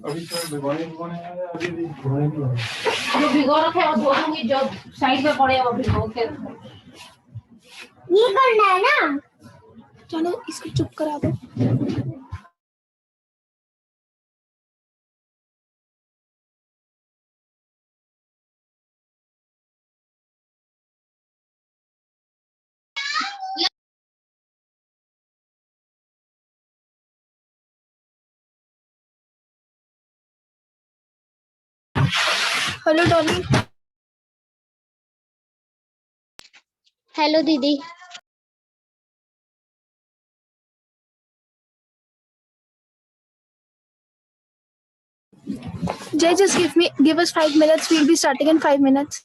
अभी तो भिगोने है अभी भी भिगोने नहीं है जो भिगो रखे हैं वो धो दूंगी जो साइड में पड़े हैं वो भिगो के ये करना है ना चलो इसको चुप करा दो हेलो डॉली हेलो दीदी Jay, just give us 5 minutes. We'll be starting in 5 minutes.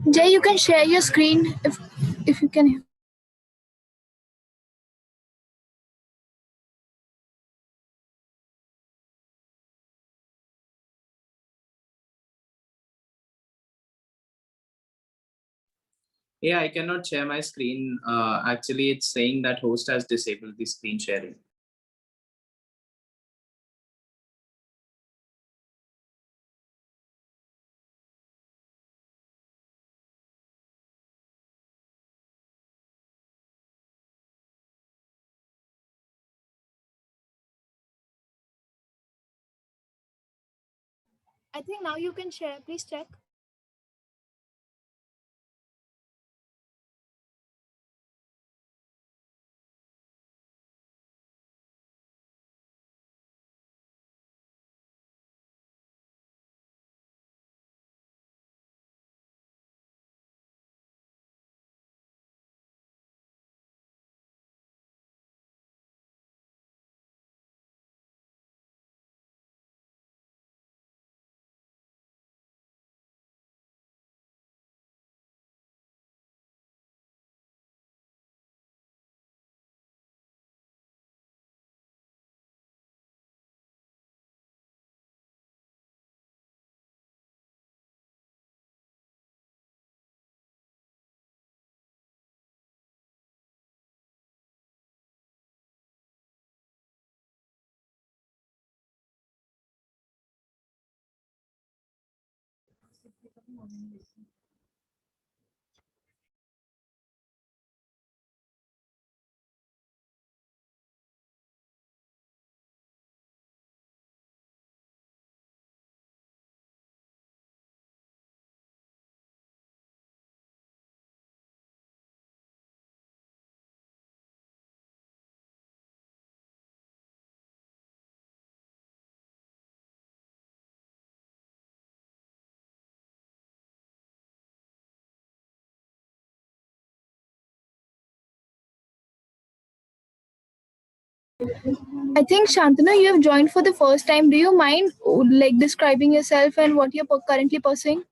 Jay, you can share your screen if you can. Yeah, I cannot share my screen. Actually, it's saying that host has disabled the screen sharing. I think now you can share. Please check. I think Shantanu, you have joined for the first time. Do you mind like describing yourself and what you're currently pursuing?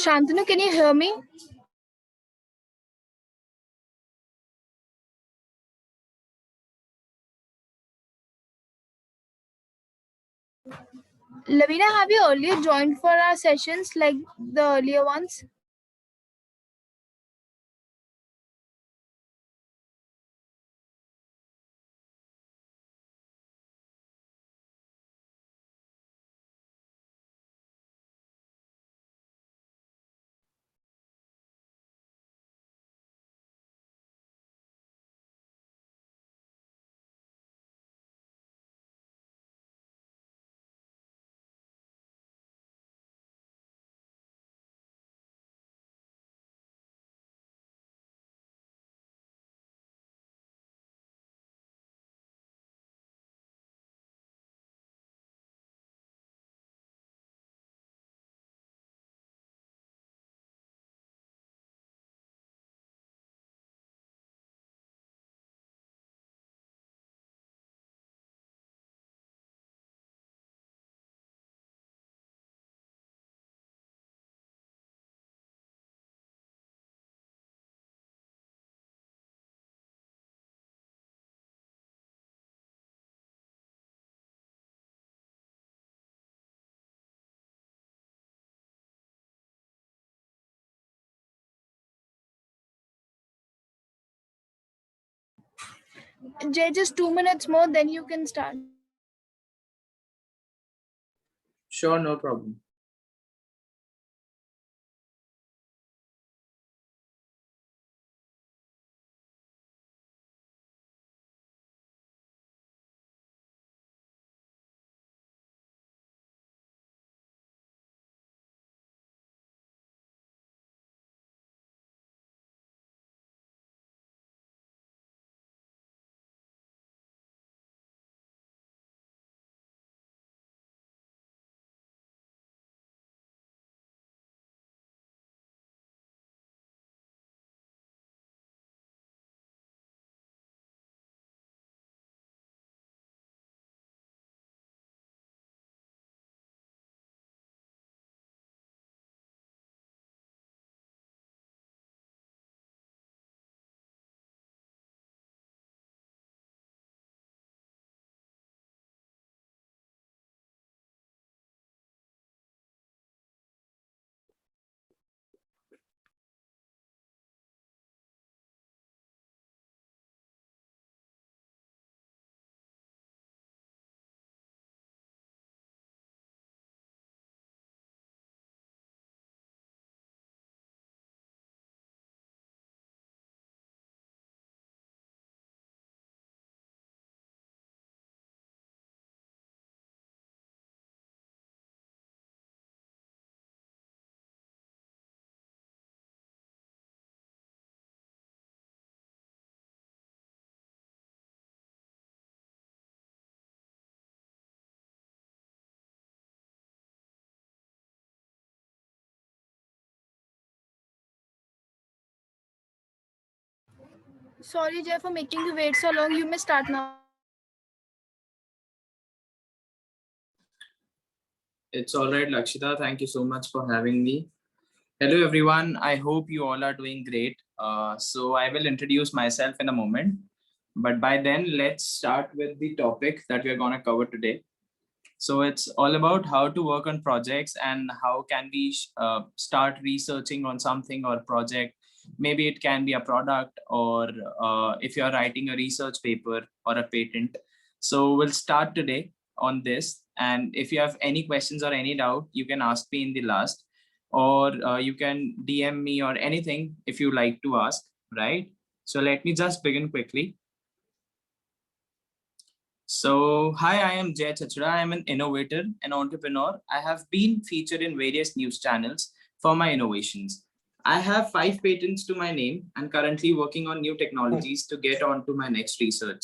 Shantanu, can you hear me? Lavina, have you earlier joined for our sessions like the earlier ones? Jay, just 2 minutes more, then you can start. Sure, no problem. Sorry, Jay, for making you wait so long. You may start now. It's all right, Lakshita. Thank you so much for having me. Hello, everyone. I hope you all are doing great. So I will introduce myself in a moment. But by then, let's start with the topic that we're going to cover today. So it's all about how to work on projects and how can we start researching on something or project. Maybe it can be a product or if you're writing a research paper or a patent. So we'll start today on this. And if you have any questions or any doubt, you can ask me in the last, or you can DM me or anything if you like to ask, right? So let me just begin quickly. So, hi, I am Jay Chachra. I am an innovator and entrepreneur. I have been featured in various news channels for my innovations. I have 5 patents to my name and currently working on new technologies to get on to my next research.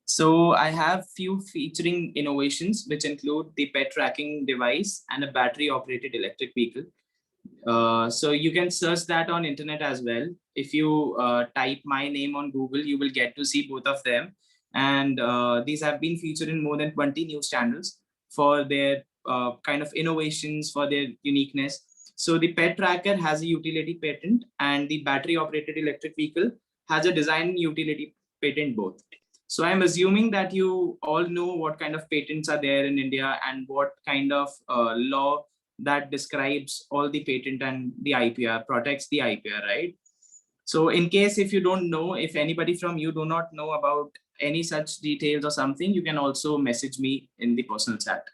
So, I have few featuring innovations, which include the pet tracking device and a battery operated electric vehicle. So you can search that on internet as well. If you type my name on Google, you will get to see both of them. And these have been featured in more than 20 news channels for their kind of innovations, for their uniqueness. So the pet tracker has a utility patent and the battery operated electric vehicle has a design utility patent both. So I'm assuming that you all know what kind of patents are there in India and what kind of law that describes all the patent and the IPR, protects the IPR, right? So in case if you don't know, if anybody from you do not know about any such details or something, you can also message me in the personal chat.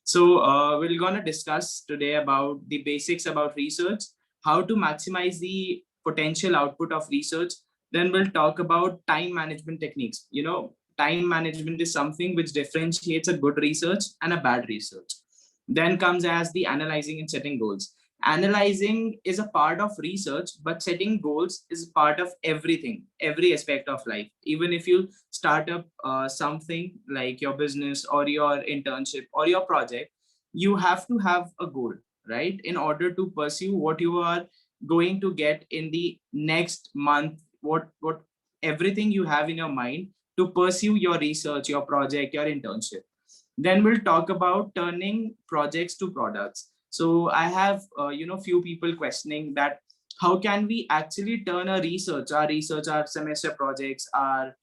So we're gonna discuss today about the basics about research, how to maximize the potential output of research. Then we'll talk about time management techniques. You know, time management is something which differentiates a good research and a bad research. Then comes as the analyzing and setting goals. Analyzing is a part of research, but setting goals is part of everything, every aspect of life. Even if you start up something like your business or your internship or your project, you have to have a goal, right? In order to pursue what you are going to get in the next month, what everything you have in your mind to pursue your research, your project, your internship. Then we'll talk about turning projects to products. So I have, few people questioning that how can we actually turn our research, our semester projects, our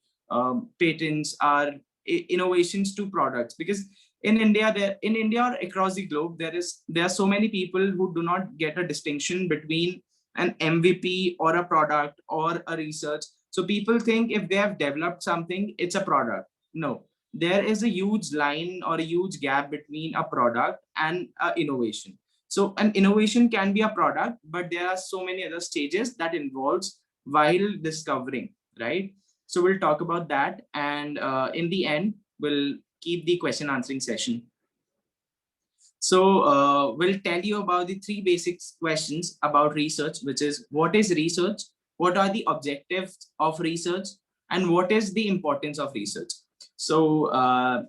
patents, our innovations to products? Because in India or across the globe, there are so many people who do not get a distinction between an MVP or a product or a research. So people think if they have developed something, it's a product. No, there is a huge line or a huge gap between a product and innovation. So an innovation can be a product, but there are so many other stages that involves while discovering, right? So we'll talk about that. And in the end, we'll keep the question answering session. So we'll tell you about the 3 basic questions about research, which is what is research? What are the objectives of research? And what is the importance of research? So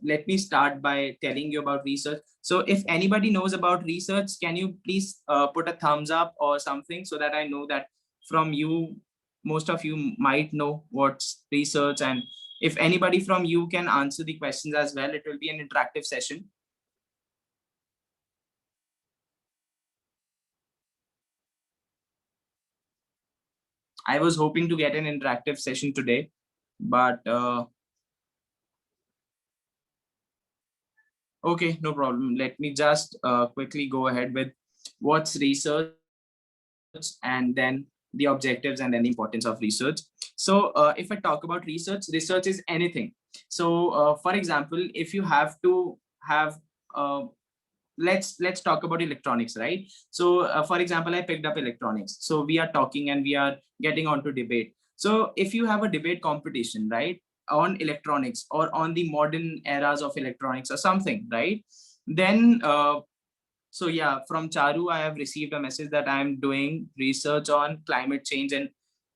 let me start by telling you about research. So if anybody knows about research, can you please put a thumbs up or something so that I know that from you, most of you might know what's research. And if anybody from you can answer the questions as well, it will be an interactive session. I was hoping to get an interactive session today, but okay, no problem. Let me just quickly go ahead with what's research and then the objectives and then the importance of research. So if I talk about research is anything. So for example, if you have to have uh, let's talk about electronics, right? So for example, I picked up electronics, so we are talking and we are getting on to debate. So if you have a debate competition, right, on electronics or on the modern eras of electronics or something, right, then so yeah, from Charu I have received a message that I am doing research on climate change and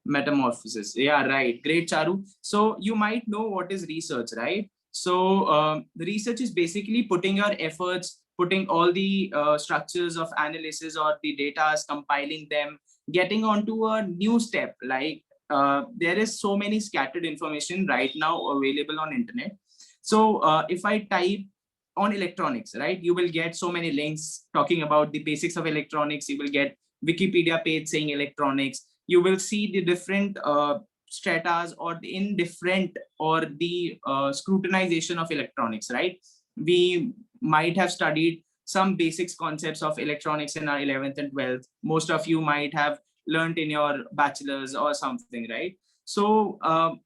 metamorphosis. Yeah, right, great, Charu. So you might know what is research, right? So the research is basically putting your efforts, putting all the structures of analysis or the data, compiling them, getting onto a new step like there is so many scattered information right now available on internet. So if I type on electronics, right, you will get so many links talking about the basics of electronics. You will get Wikipedia page saying electronics. You will see the different stratas or the indifferent or the scrutinization of electronics, right? We might have studied some basics concepts of electronics in our 11th and 12th. Most of you might have learned in your bachelor's or something, right? So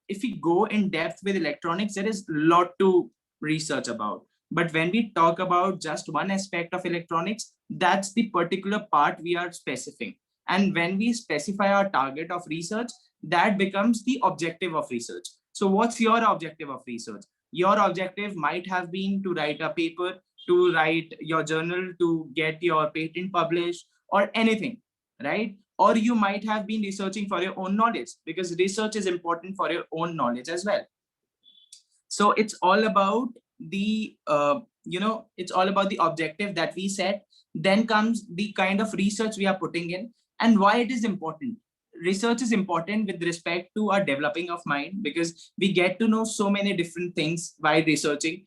if we go in depth with electronics, there is a lot to research about. But when we talk about just one aspect of electronics, that's the particular part we are specifying. And when we specify our target of research, that becomes the objective of research. So what's your objective of research? Your objective might have been to write a paper, to write your journal, to get your patent published, or anything, right? Or you might have been researching for your own knowledge, because research is important for your own knowledge as well. So it's all about the it's all about the objective that we set. Then comes the kind of research we are putting in and why it is important. Research is important with respect to our developing of mind, because we get to know so many different things by researching.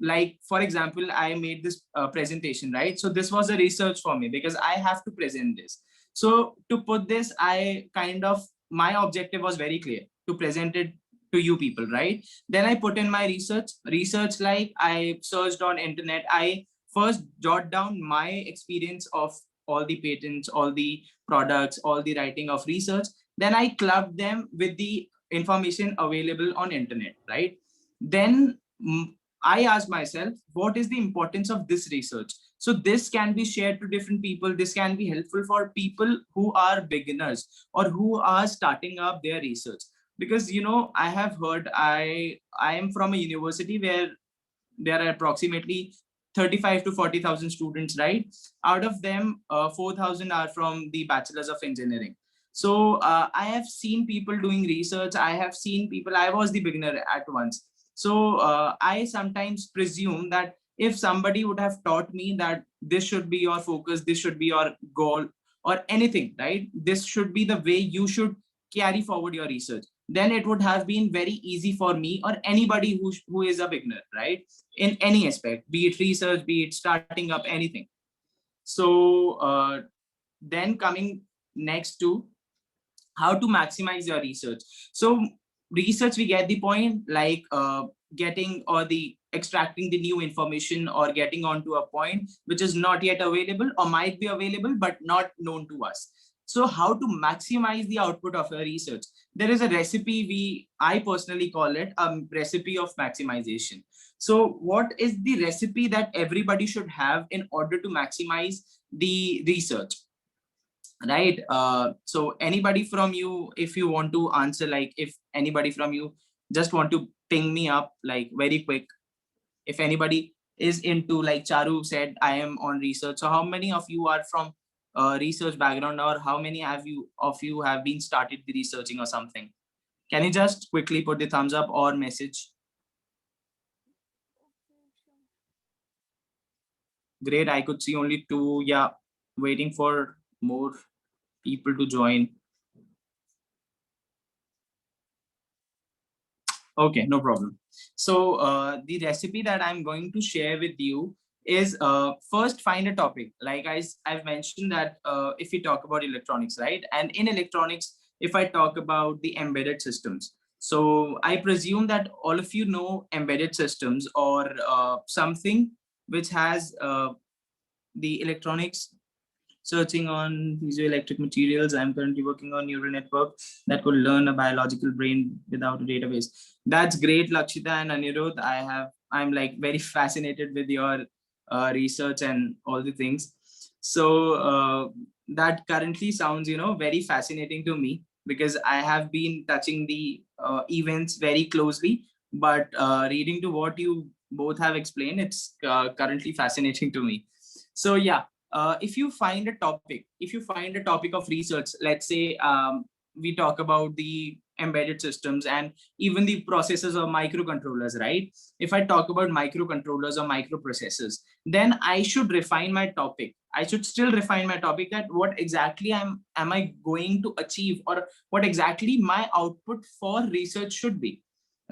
Like, for example, I made this presentation, right? So this was a research for me because I have to present this. So to put this, my objective was very clear, to present it to you people, right? Then I put in my research, like I searched on internet. I first jot down my experience of all the patents, all the products, all the writing of research. Then I clubbed them with the information available on internet, right? Then I asked myself, what is the importance of this research? So this can be shared to different people. This can be helpful for people who are beginners or who are starting up their research. Because, I have heard, I am from a university where there are approximately 35 to 40,000 students, right? Out of them, 4,000 are from the Bachelors of Engineering. So I have seen people doing research. I have seen people, I was the beginner at once. So I sometimes presume that if somebody would have taught me that this should be your focus, this should be your goal or anything, right? This should be the way you should carry forward your research, then it would have been very easy for me or anybody who is a beginner, right? In any aspect, be it research, be it starting up, anything. So then coming next to how to maximize your research. So research, we get the point, like getting or the extracting the new information or getting onto a point which is not yet available or might be available but not known to us. So how to maximize the output of your research? There is a recipe, I personally call it a recipe of maximization. So what is the recipe that everybody should have in order to maximize the research? Right. So anybody from you, if you want to answer, like if anybody from you just want to ping me up, like very quick, if anybody is into, like Charu said, I am on research. So how many of you are from research background, or how many of you have been started the researching or something? Can you just quickly put the thumbs up or message? Great. I could see only 2. Yeah. Waiting for more people to join. Okay, no problem. So the recipe that I'm going to share with you is first find a topic. Like I've mentioned that if we talk about electronics, right? And in electronics, if I talk about the embedded systems, so I presume that all of you know embedded systems or something which has the electronics. Searching on piezoelectric materials. I'm currently working on neural network that could learn a biological brain without a database. That's great, Lakshita and Anirudh. I'm like very fascinated with your research and all the things. So that currently sounds, very fascinating to me, because I have been touching the events very closely, but reading to what you both have explained, it's currently fascinating to me. So yeah, if you find a topic of research, let's say we talk about the embedded systems and even the processors or microcontrollers, right? If I talk about microcontrollers or microprocessors, then I should refine my topic. I should still refine my topic, that what exactly am I going to achieve, or what exactly my output for research should be,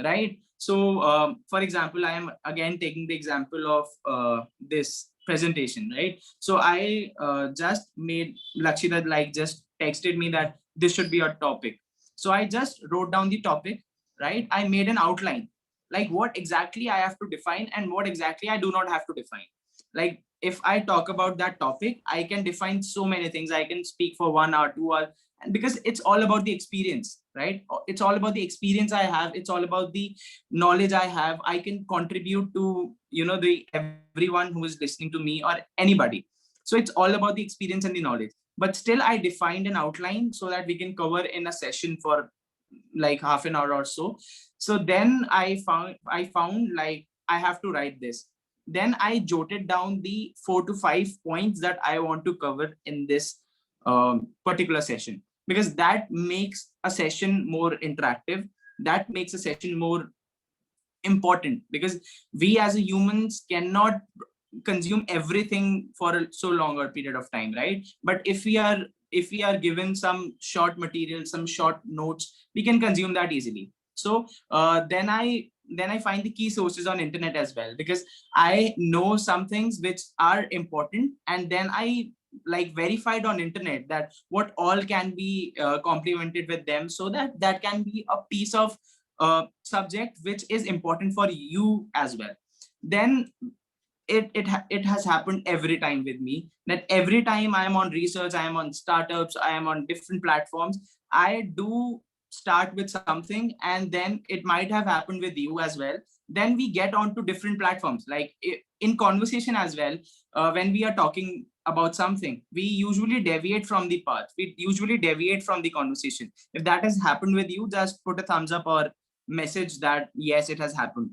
right? So for example, I am again taking the example of this presentation, right? So I just made Lakshita like just texted me that this should be a topic. So I just wrote down the topic, right? I made an outline, like what exactly I have to define and what exactly I do not have to define. Like if I talk about that topic, I can define so many things. I can speak for 1 hour, 2 hours, and because it's all about the experience, right? It's all about the experience I have. It's all about the knowledge I have. I can contribute to, the everyone who is listening to me or anybody. So it's all about the experience and the knowledge. But still, I defined an outline so that we can cover in a session for like half an hour or so. So then I found like I have to write this. Then I jotted down the 4 to 5 points that I want to cover in this particular session, because that makes a session more interactive. That makes a session more important, because we as a humans cannot consume everything for a so longer period of time, right? But if we are given some short material, some short notes, we can consume that easily. So then I find the key sources on internet as well, because I know some things which are important, and then I like verified on internet that what all can be complemented with them, so that that can be a piece of subject which is important for you as well. Then it has happened every time with me, that every time I am on research, I am on startups, I am on different platforms, I do start with something, and then it might have happened with you as well. Then we get on to different platforms, like in conversation as well. When we are talking about something, we usually deviate from the path, we usually deviate from the conversation. If that has happened with you, just put a thumbs up or message that yes, it has happened.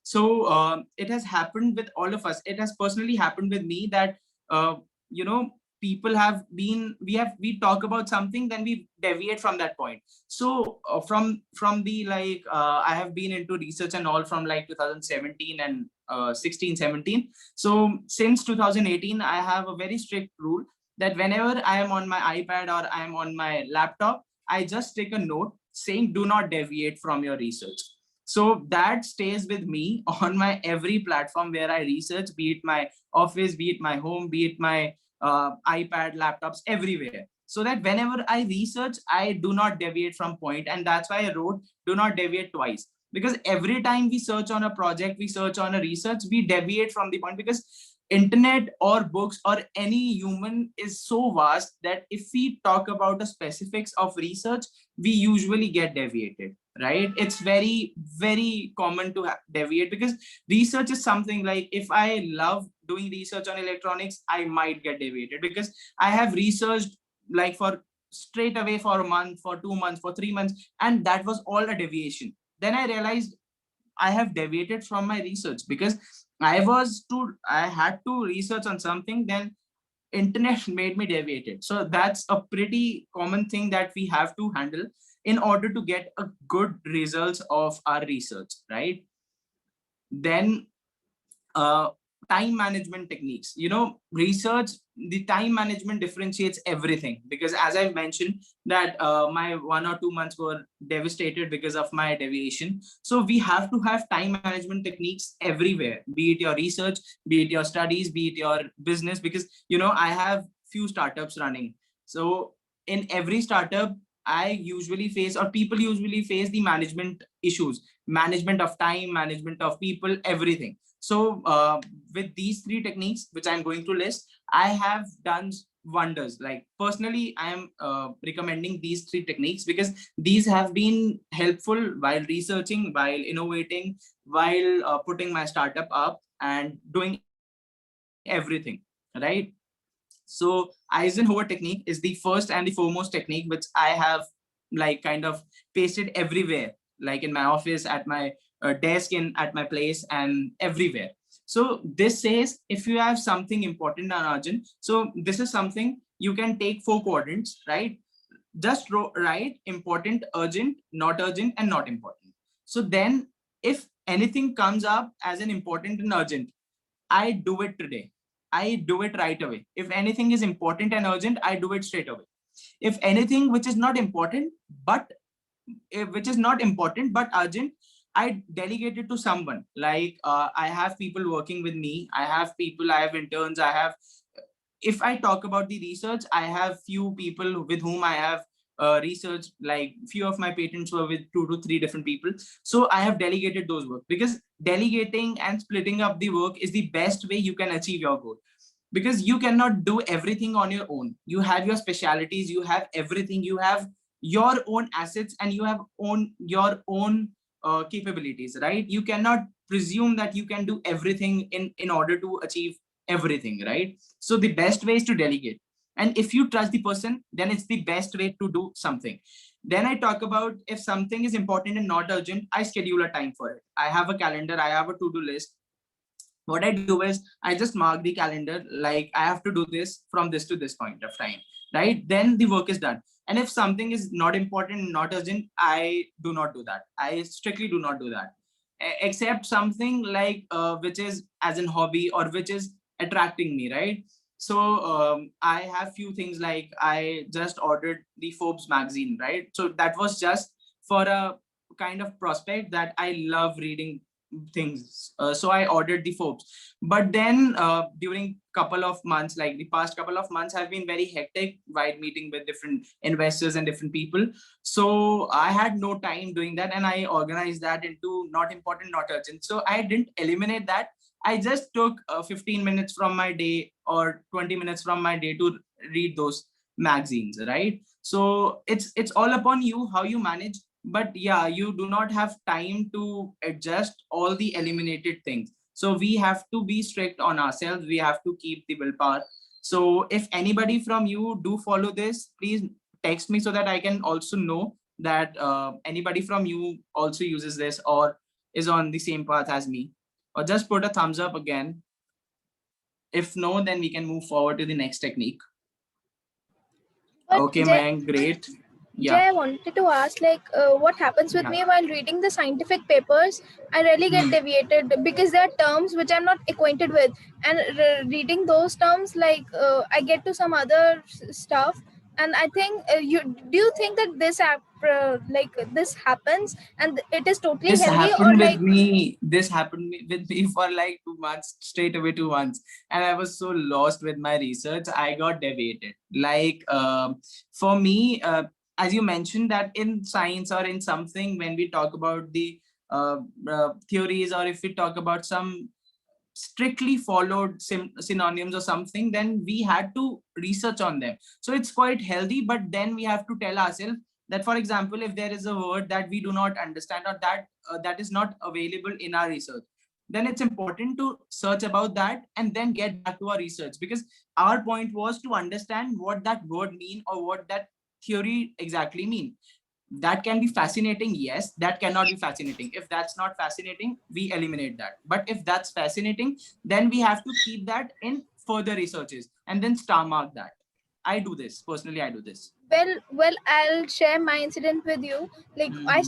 So it has happened with all of us. It has personally happened with me that uh, you know people have been we talk about something, then we deviate from that point. So from the like I have been into research and all from like 2017 and 16 17. So since 2018 I have a very strict rule that whenever I am on my iPad or I am on my laptop, I just take a note saying do not deviate from your research. So that stays with me on my every platform where I research, be it my office, be it my home, be it my iPad, laptops, everywhere. So that whenever I research, I do not deviate from point. And that's why I wrote do not deviate twice. Because every time we search on a project, we search on a research, we deviate from the point, because internet or books or any human is so vast that if we talk about the specifics of research, we usually get deviated, right? It's very, very common to deviate, because research is something like, if I love doing research on electronics, I might get deviated because I have researched like for straight away for a month, for 2 months, for 3 months, and that was all a deviation. Then I realized I have deviated from my research because I had to research on something, then internet made me deviated. So that's a pretty common thing that we have to handle in order to get a good results of our research, right? Then uh, time management techniques. Research, the time management differentiates everything, because as I've mentioned that my 1 or 2 months were devastated because of my deviation. So we have to have time management techniques everywhere, be it your research, be it your studies, be it your business, because I have few startups running. So in every startup, I usually face, or people usually face, the management issues, management of time, management of people, everything. So with these three techniques, which I'm going to list, I have done wonders. Like personally, I am recommending these three techniques because these have been helpful while researching, while innovating, while putting my startup up and doing everything, right? So Eisenhower technique is the first and the foremost technique, which I have like kind of pasted everywhere, like in my office, at my desk, at my place, and everywhere. So this says, if you have something important on Arjun, so this is something you can take 4 quadrants, right? just write important, urgent, and not important. So then if anything comes up as an important and urgent, I do it today. I do it right away. If anything is important and urgent, I do it straight away. If anything which is not important, but urgent, I delegate it to someone. Like I have people working with me. I have interns. If I talk about the research, I have few people with whom I have research, like few of my patents were with 2 to 3 different people. So I have delegated those work, because delegating and splitting up the work is the best way you can achieve your goal. Because you cannot do everything on your own. You have your specialities, you have everything, you have your own assets, and you have your own capabilities, right? You cannot presume that you can do everything in order to achieve everything, right? So the best way is to delegate. And if you trust the person, then it's the best way to do something. Then I talk about, if something is important and not urgent, I schedule a time for it. I have a calendar, I have a to-do list. What I do is I just mark the calendar, like I have to do this from this to this point of time, right? Then the work is done. And if something is not important, not urgent, I do not do that. I strictly do not do that. Except something like which is as an hobby, or which is attracting me, right? So I have few things, like I just ordered the Forbes magazine, right? So that was just for a kind of prospect that I love reading things. So I ordered the Forbes. But then during couple of months, like the past couple of months have been very hectic while meeting with different investors and different people. So I had no time doing that, and I organized that into not important, not urgent. So I didn't eliminate that. I just took 15 minutes from my day or 20 minutes from my day to read those magazines, right? So it's all upon you how you manage. But yeah, you do not have time to adjust all the eliminated things. So we have to be strict on ourselves. We have to keep the willpower. So if anybody from you do follow this, please text me so that I can also know that anybody from you also uses this or is on the same path as me. Or just put a thumbs up again. If no, then we can move forward to the next technique. But Okay, Jay, man, great. Jay, Yeah. I wanted to ask, like, what happens with Yeah. me while reading the scientific papers? I really get Hmm. deviated because there are terms which I'm not acquainted with, and reading those terms, like, I get to some other stuff, and I think you do you think that this like this happens and it is totally This healthy, or happened with like? me. This happened with me for like 2 months, straight away 2 months. And I was so lost with my research, I got deviated. Like for me, as you mentioned that in science or in something, when we talk about the theories, or if we talk about some strictly followed synonyms or something, then we had to research on them. So it's quite healthy, but then we have to tell ourselves that, for example, if there is a word that we do not understand, or that is not available in our research, then it's important to search about that and then get back to our research, because our point was to understand what that word mean or what that theory exactly mean. That can be fascinating, yes. That cannot be fascinating. If that's not fascinating, we eliminate that. But if that's fascinating, then we have to keep that in further researches and then star mark that. I do this personally. I do this. Well, I'll share my incident with you. Like, Mm-hmm. I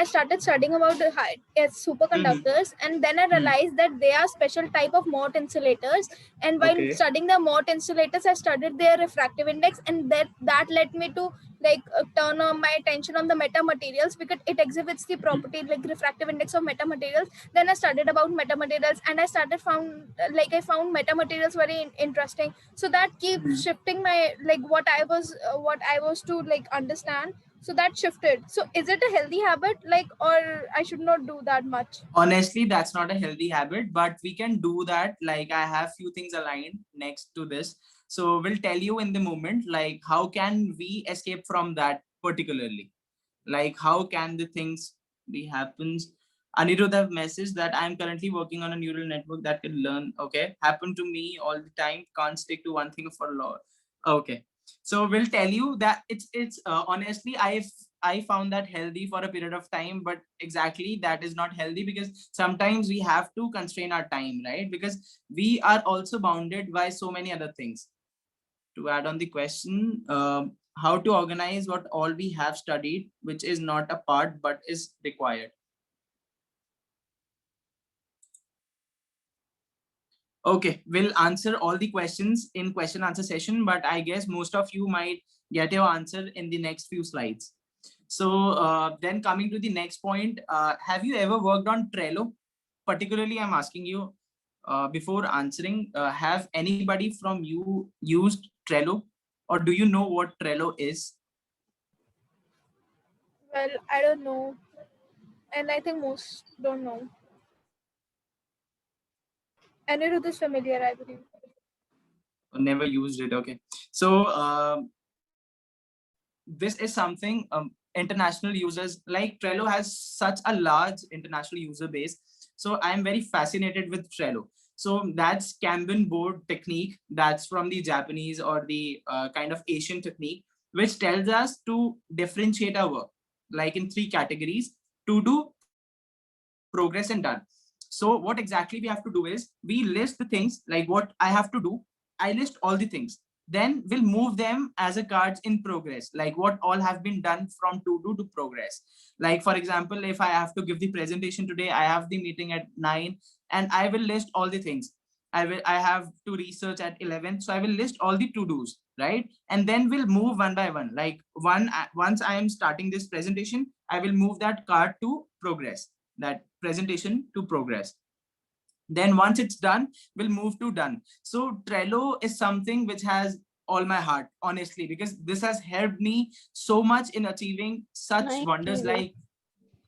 started studying about the Mm-hmm. superconductors, and then I realized that they are special type of Mott insulators. And while Okay. studying the Mott insulators, I studied their refractive index, and that led me to, like, turn on my attention on the metamaterials, because it exhibits the property, like refractive index of metamaterials. Then I studied about metamaterials, and I found metamaterials very interesting. So that keeps Mhm. shifting my, like, what I was to, like, understand. So that shifted. So is it a healthy habit, like, or I should not do that much? Honestly, that's not a healthy habit, but we can do that. Like I have few things aligned next to this. So we'll tell you in the moment, like how can we escape from that particularly? Like how can the things be happens? Anirudh have messaged that I'm currently working on a neural network that can learn. Okay. Happen to me all the time. Can't stick to one thing for long. Okay. So we'll tell you that it's honestly, I found that healthy for a period of time, but exactly that is not healthy, because sometimes we have to constrain our time, right? Because we are also bounded by so many other things. To add on the question, how to organize what all we have studied, which is not a part but is required. Okay, we'll answer all the questions in question answer session, but I guess most of you might get your answer in the next few slides. So then coming to the next point, have you ever worked on Trello? Particularly, I'm asking you before answering, have anybody from you used Trello, or do you know what Trello is? Well, I don't know. And I think most don't know. Anirudh is familiar, I believe. Never used it. Okay. So this is something international users like Trello has such a large international user base. So I'm very fascinated with Trello. So that's Kanban board technique. That's from the Japanese or the kind of Asian technique, which tells us to differentiate our work like in 3 categories: to do, progress, and done. So what exactly we have to do is we list the things like what I have to do. I list all the things. Then we'll move them as a cards in progress, like what all have been done from to do to progress. Like for example, if I have to give the presentation today, I have the meeting at 9 and I will list all the things. I have to research at 11, so I will list all the to dos, right? And then we'll move one by one. Like once I am starting this presentation, I will move that card to progress, that presentation to progress. Then once it's done, we'll move to done. So Trello is something which has all my heart, honestly, because this has helped me so much in achieving such wonders. Like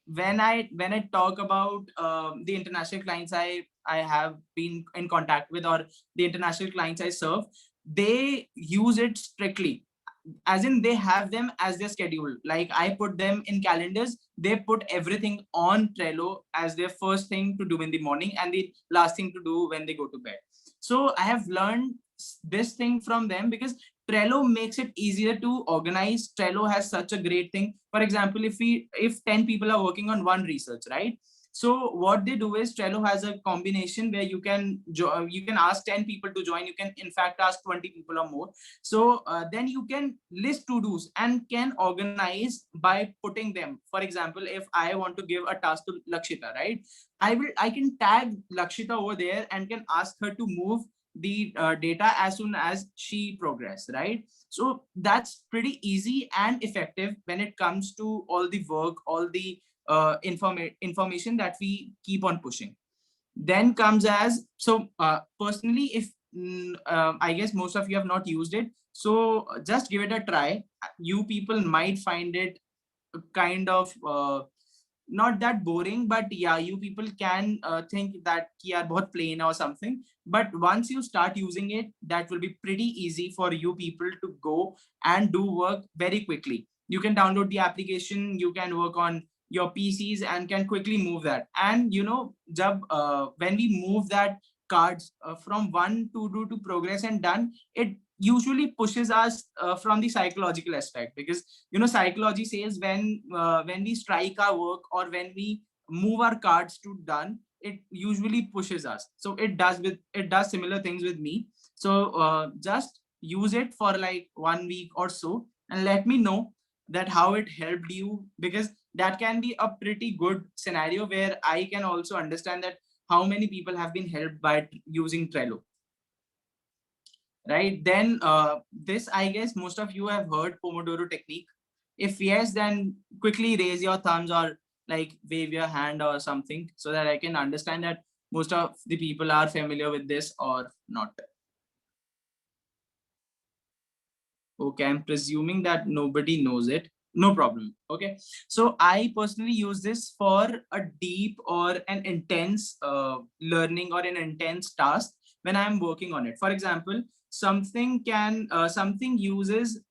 when I talk about the international clients I have been in contact with, or the international clients I serve, they use it strictly, as in they have them as their schedule. Like I put them in calendars, they put everything on Trello as their first thing to do in the morning and the last thing to do when they go to bed. So I have learned this thing from them because Trello makes it easier to organize. Trello has such a great thing. For example, if 10 people are working on one research, right? So what they do is Trello has a combination where you can ask 10 people to join. You can in fact ask 20 people or more. So then you can list to dos and can organize by putting them. For example, if I want to give a task to Lakshita, right? I can tag Lakshita over there and can ask her to move the data as soon as she progress, right? So that's pretty easy and effective when it comes to all the work, all the information that we keep on pushing. Then comes as, so personally, if I guess most of you have not used it, so just give it a try. You people might find it kind of not that boring, but yeah, you people can think that ki yaar bahut plain or something. But once you start using it, that will be pretty easy for you people to go and do work very quickly. You can download the application, you can work on your PCs and can quickly move that. And you know, when we move that cards from one to do to progress and done, it usually pushes us from the psychological aspect, because you know psychology says when we strike our work or when we move our cards to done, it usually pushes us. So it does similar things with me. So just use it for like 1 week or so and let me know that how it helped you, because that can be a pretty good scenario where I can also understand that how many people have been helped by using Trello. Right? Then this, I guess most of you have heard Pomodoro technique. If yes, then quickly raise your thumbs or like wave your hand or something so that I can understand that most of the people are familiar with this or not. Okay, I'm presuming that nobody knows it. No problem. Okay. So I personally use this for a deep or an intense learning or an intense task when I'm working on it. For example, something uses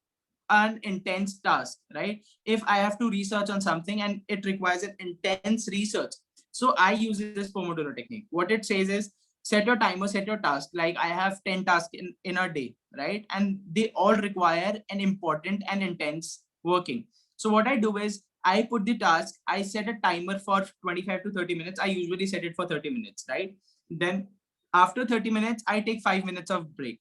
an intense task, right? If I have to research on something and it requires an intense research, so I use this Pomodoro technique. What it says is set your timer, set your task. Like I have 10 tasks in a day, right? And they all require an important and intense working. So what I do is I put the task, I set a timer for 25 to 30 minutes. I usually set it for 30 minutes, right? Then after 30 minutes, I take 5 minutes of break.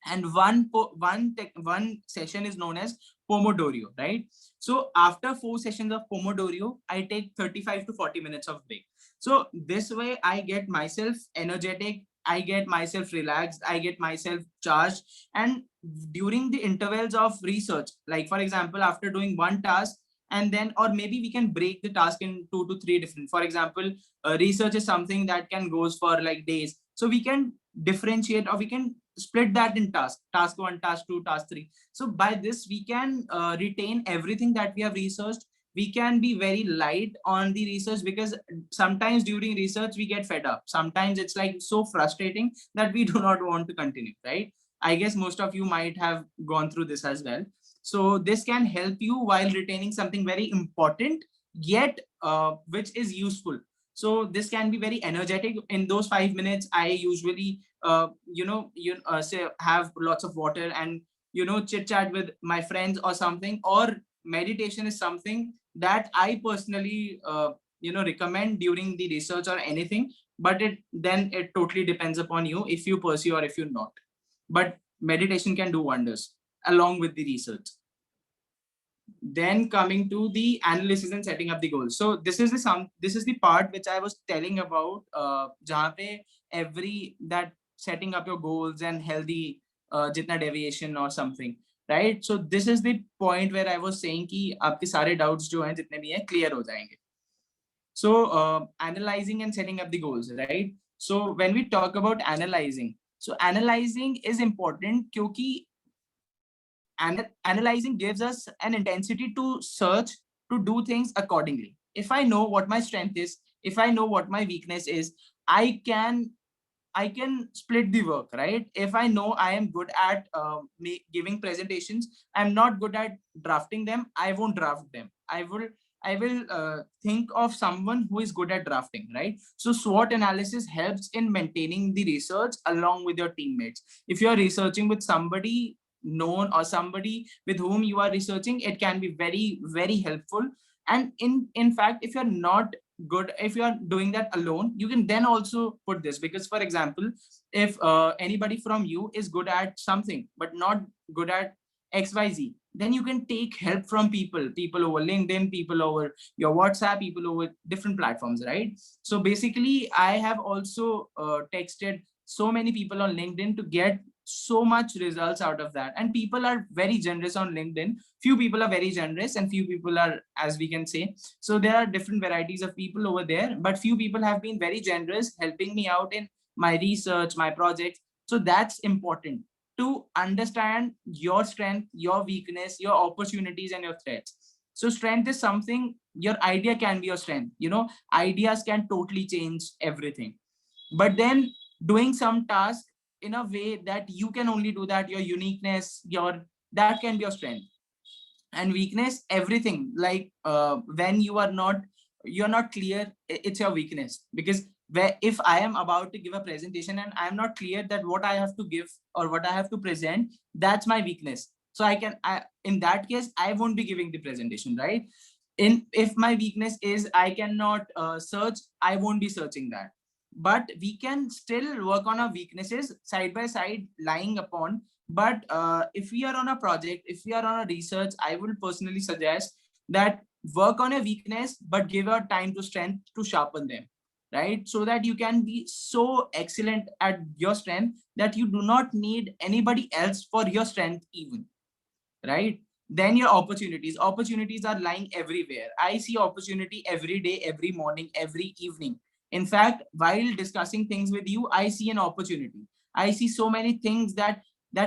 and one session is known as Pomodoro, right? So after 4 sessions of Pomodoro, I take 35 to 40 minutes of break. So this way I get myself energetic, I get myself relaxed, I get myself charged. And during the intervals of research, like for example, after doing one task, and then, or maybe we can break the task in 2 to 3 different, for example, research is something that can goes for like days. So we can differentiate, or we can split that in task 1, task 2, task 3. So by this we can retain everything that we have researched. We can be very light on the research, because sometimes during research we get fed up. Sometimes it's like so frustrating that we do not want to continue, right? I guess most of you might have gone through this as well. So this can help you while retaining something very important, yet which is useful. So this can be very energetic. In those 5 minutes, I usually, say have lots of water and, chit chat with my friends or something. Or meditation is something that I personally, recommend during the research or anything. But it totally depends upon you if you pursue or if you not. But meditation can do wonders along with the research. Then coming to the analysis and setting up the goals. So this is the part which I was telling about, jahan pe every that setting up your goals and healthy jitna deviation or something, right? So this is the point where I was saying ki aapke sare doubts jo hain jitne bhi hain clear ho jayenge. So analyzing and setting up the goals, right? So when we talk about analyzing, so analyzing is important kyunki analyzing gives us an intensity to search, to do things accordingly. If I know what my strength is, if I know what my weakness is, I can split the work, right? If I know I am good at giving presentations, I'm not good at drafting them, I won't draft them. I will think of someone who is good at drafting, right? So SWOT analysis helps in maintaining the research along with your teammates. If you are researching with somebody known or somebody with whom you are researching, it can be very, very helpful. And in fact, if you're not good, if you are doing that alone, you can then also put this, because for example, if anybody from you is good at something but not good at XYZ, then you can take help from people over LinkedIn, people over your WhatsApp, people over different platforms, right? So basically I have also texted so many people on LinkedIn to get so much results out of that. And people are very generous on LinkedIn. Few people are very generous and few people are, as we can say, so there are different varieties of people over there, but few people have been very generous helping me out in my research, my projects. So that's important, to understand your strength, your weakness, your opportunities and your threats. So strength is something, your idea can be your strength. Ideas can totally change everything. But then doing some task in a way that you can only do that, your uniqueness, that can be your strength. And weakness, everything, like when you're not clear, it's your weakness. Because if I am about to give a presentation and I'm not clear that what I have to give or what I have to present, that's my weakness. So in that case, I won't be giving the presentation, right? If my weakness is I cannot search, I won't be searching that. But we can still work on our weaknesses side by side, lying upon. But if we are on a project, if we are on a research, I will personally suggest that work on a weakness, but give your time to strength to sharpen them, right? So that you can be so excellent at your strength that you do not need anybody else for your strength even, right? Then your opportunities are lying everywhere. I see opportunity every day, every morning, every evening. In fact, while discussing things with you, I see an opportunity. I see so many things that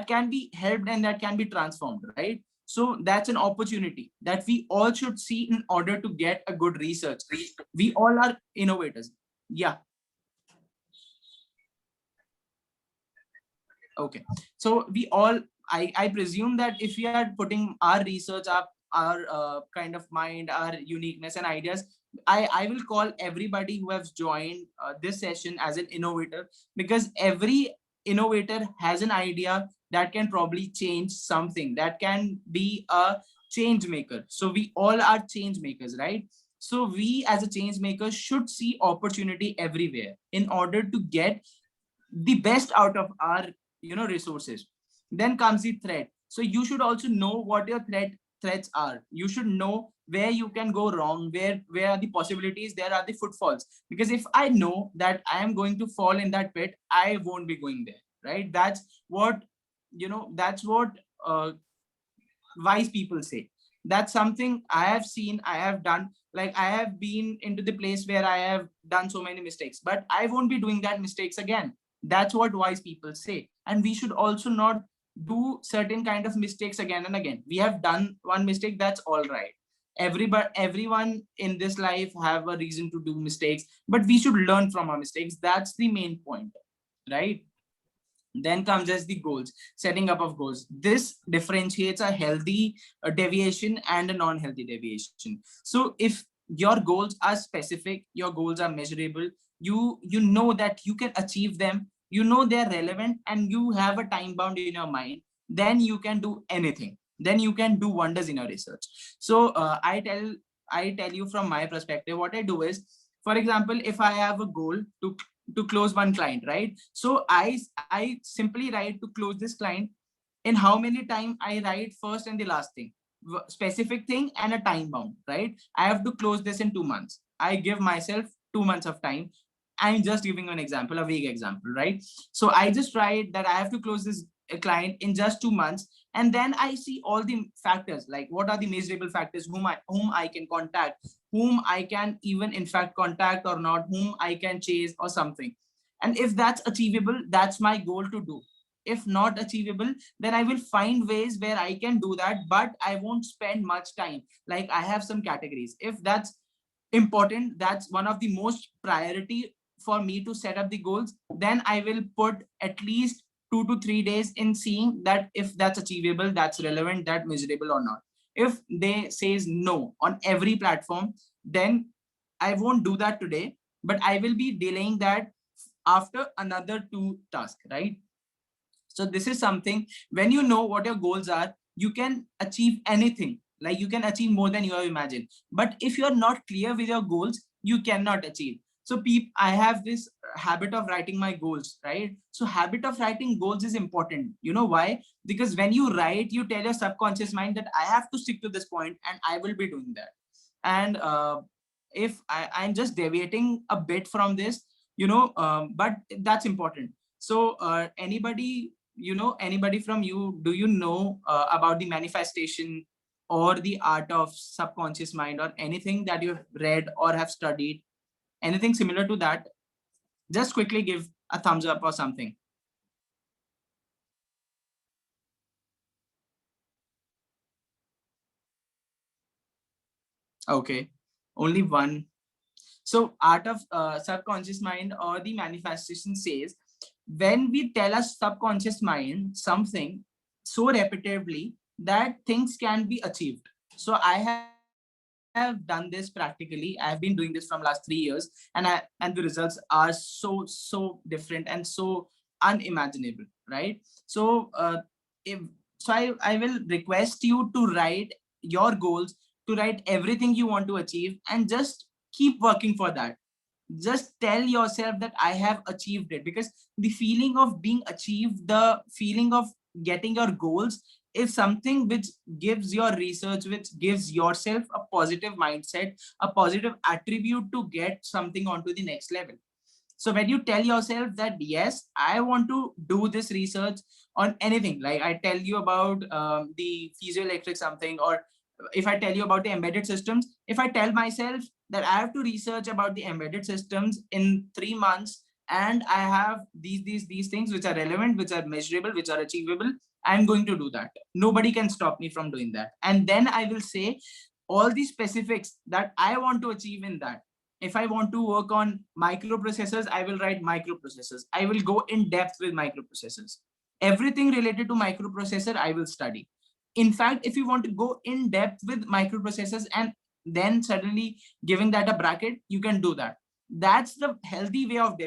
can be helped and that can be transformed, right? So that's an opportunity that we all should see in order to get a good research. We all are innovators. Yeah. Okay. So we all, I presume that if we are putting our research up, our kind of mind, our uniqueness and ideas, I will call everybody who has joined this session as an innovator, because every innovator has an idea that can probably change something, that can be a change maker. So we all are change makers, right? So we as a change maker should see opportunity everywhere in order to get the best out of our resources. Then comes the threat. So you should also know what your threats are. You should know where you can go wrong, where are the possibilities, there are the footfalls. Because if I know that I am going to fall in that pit, I won't be going there, right? That's what, that's what wise people say. That's something I have seen, I have done. Like, I have been into the place where I have done so many mistakes, but I won't be doing that mistakes again. That's what wise people say. And we should also not do certain kind of mistakes again and again. We have done one mistake, that's all right. Everyone in this life have a reason to do mistakes, but we should learn from our mistakes. That's the main point, right? Then comes as the goals, setting up of goals. This differentiates a healthy deviation and a non-healthy deviation. So if your goals are specific, your goals are measurable, you know that you can achieve them, you know they're relevant, and you have a time bound in your mind, then you can do anything. Then you can do wonders in your research. So I tell you from my perspective, what I do is, for example, if I have a goal to close one client, right? So I simply write to close this client in how many time. I write first and the last thing, specific thing and a time bound, right? I have to close this in 2 months. I give myself 2 months of time. I'm just giving an example, a vague example, right? So I just write that I have to close this client in just 2 months, and then I see all the factors, like what are the measurable factors, whom I can contact, whom I can even in fact contact or not, whom I can chase or something. And if that's achievable, that's my goal to do. If not achievable, then I will find ways where I can do that, but I won't spend much time. Like, I have some categories. If that's important, that's one of the most priority for me to set up the goals, then I will put at least 2 to 3 days in seeing that if that's achievable, that's relevant, that measurable or not. If they says no on every platform, then I won't do that today, but I will be delaying that after another 2 tasks, right? So this is something, when you know what your goals are, you can achieve anything. Like, you can achieve more than you have imagined. But if you're not clear with your goals, you cannot achieve. So I have this habit of writing my goals, right? So habit of writing goals is important. You know why? Because when you write, you tell your subconscious mind that I have to stick to this point and I will be doing that. And if I'm just deviating a bit from this, but that's important. So anybody from you, do you know about the manifestation or the art of subconscious mind, or anything that you've read or have studied, anything similar to that? Just quickly give a thumbs up or something. Okay, only one. So art of subconscious mind or the manifestation says, when we tell our subconscious mind something so repetitively, that things can be achieved. So I have done this practically. I have been doing this from last 3 years, and the results are so different and so unimaginable, right? So if I will request you to write your goals, to write everything you want to achieve, and just keep working for that. Just tell yourself that I have achieved it, because the feeling of being achieved, the feeling of getting your goals, is something which gives your research, which gives yourself a positive mindset, a positive attribute to get something onto the next level. So when you tell yourself that, yes, I want to do this research on anything, like I tell you about the piezoelectric something, or if I tell you about the embedded systems, if I tell myself that I have to research about the embedded systems in 3 months, and I have these things which are relevant, which are measurable, which are achievable, I'm going to do that. Nobody can stop me from doing that. And then I will say all the specifics that I want to achieve in that. If I want to work on microprocessors, I will write microprocessors. I will go in depth with microprocessors. Everything related to microprocessor, I will study. In fact, if you want to go in depth with microprocessors and then suddenly giving that a bracket, you can do that. That's the healthy way of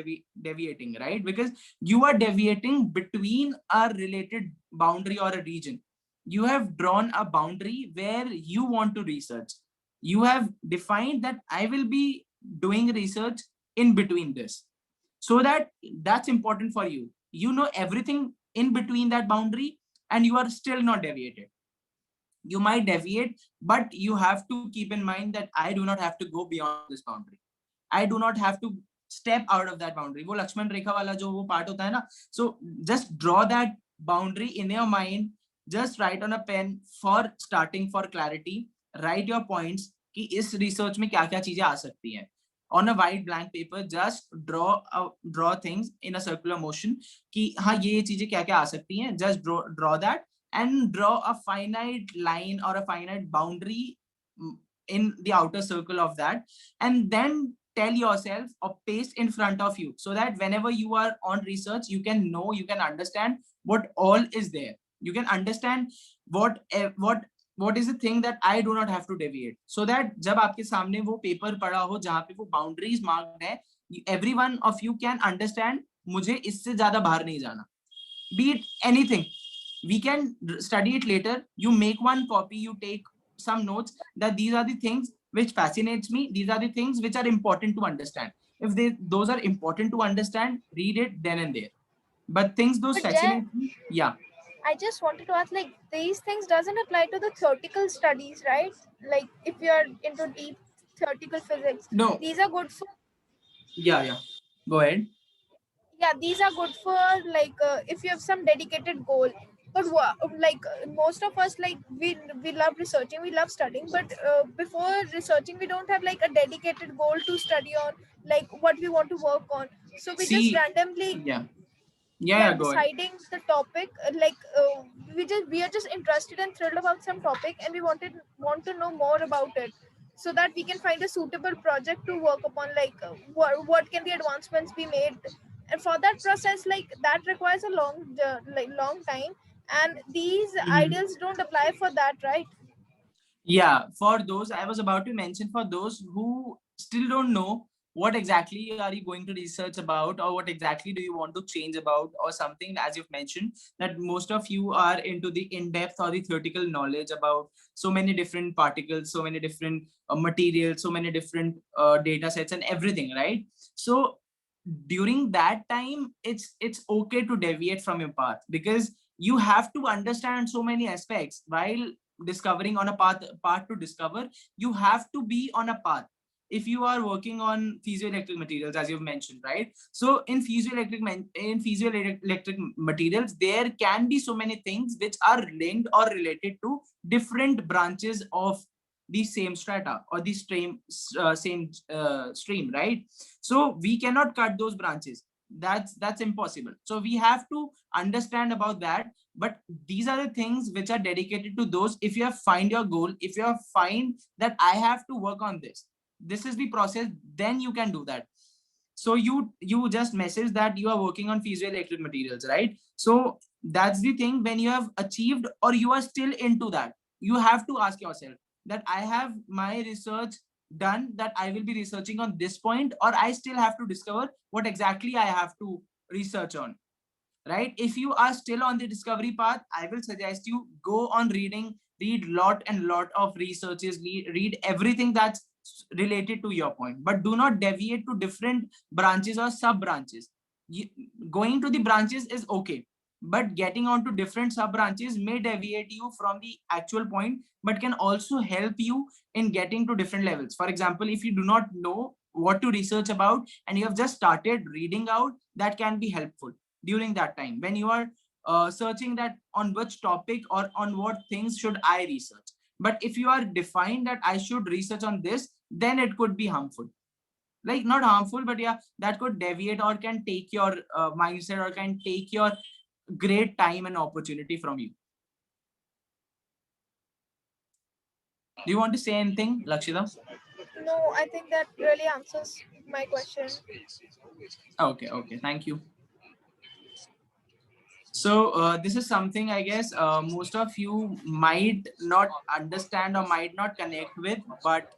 deviating, right? Because you are deviating between a related boundary or a region. You have drawn a boundary where you want to research. You have defined that I will be doing research in between this. So that's important for you. You know everything in between that boundary, and you are still not deviated. You might deviate, but you have to keep in mind that I do not have to go beyond this boundary. I do not have to step out of that boundary. वो लक्ष्मण रेखा वाला जो वो part होता है ना, so just draw that boundary in your mind. Just write on a pen for starting, for clarity. Write your points कि इस research में क्या क्या चीजें आ सकती हैं. On a white blank paper, just draw things in a circular motion कि हाँ ये चीजें क्या क्या आ सकती हैं. Just draw that and draw a finite line or a finite boundary in the outer circle of that, and then tell yourself or paste in front of you, so that whenever you are on research, you can know, you can understand what all is there. You can understand what is the thing that I do not have to deviate, so that जब आपके सामने वो paper पड़ा हो जहाँ पे वो boundaries marked है, every one of you can understand मुझे इससे ज्यादा बाहर नहीं जाना. Be it anything, we can study it later. You make one copy, you take some notes that these are the things which fascinates me, these are the things which are important to understand. If those are important to understand, read it then and there. But things those fascinate me, yeah. I just wanted to ask, like, these things doesn't apply to the theoretical studies, right? Like, if you're into deep theoretical physics, No. these are good for. Yeah. Go ahead. Yeah, these are good for, like, if you have some dedicated goal. But most of us, like, we love researching, we love studying, but before researching, we don't have like a dedicated goal to study on, like what we want to work on. So we just randomly. Yeah, go ahead. Deciding the topic, we are just interested and thrilled about some topic, and we want to know more about it, so that we can find a suitable project to work upon, like what can the advancements be made. And for that process, like, that requires a long time, and these ideals don't apply for that, right? Yeah, for those, I was about to mention, for those who still don't know what exactly are you going to research about, or what exactly do you want to change about, or something, as you've mentioned, that most of you are into the in-depth or the theoretical knowledge about so many different particles, so many different materials, so many different data sets and everything, right? So during that time, it's okay to deviate from your path, because you have to understand so many aspects while discovering on a path to discover. You have to be on a path. If you are working on piezoelectric materials, as you've mentioned, right? So in piezoelectric materials, there can be so many things which are linked or related to different branches of the same strata or the same stream, right? So we cannot cut those branches. That's impossible. So we have to understand about that. But these are the things which are dedicated to those. If you have find your goal, if you have find that I have to work on this is the process, then you can do that. So you just message that you are working on piezoelectric materials, right? So that's the thing. When you have achieved or you are still into that, you have to ask yourself that I have my research done, that I will be researching on this point, or I still have to discover what exactly I have to research on, right? If you are still on the discovery path, I will suggest you go on read lot and lot of researches, read everything that's related to your point, but do not deviate to different branches or sub branches. Going to the branches is okay, but getting on to different sub branches may deviate you from the actual point, but can also help you in getting to different levels. For example, if you do not know what to research about and you have just started reading out, that can be helpful during that time when you are searching that on which topic or on what things should I research. But if you are defined that I should research on this, then it could be harmful. Like, not harmful, but yeah, that could deviate or can take your mindset or can take your great time and opportunity from you. Do you want to say anything, Lakshita? No, I think that really answers my question. Okay, thank you. So this is something, I guess, most of you might not understand or might not connect with, but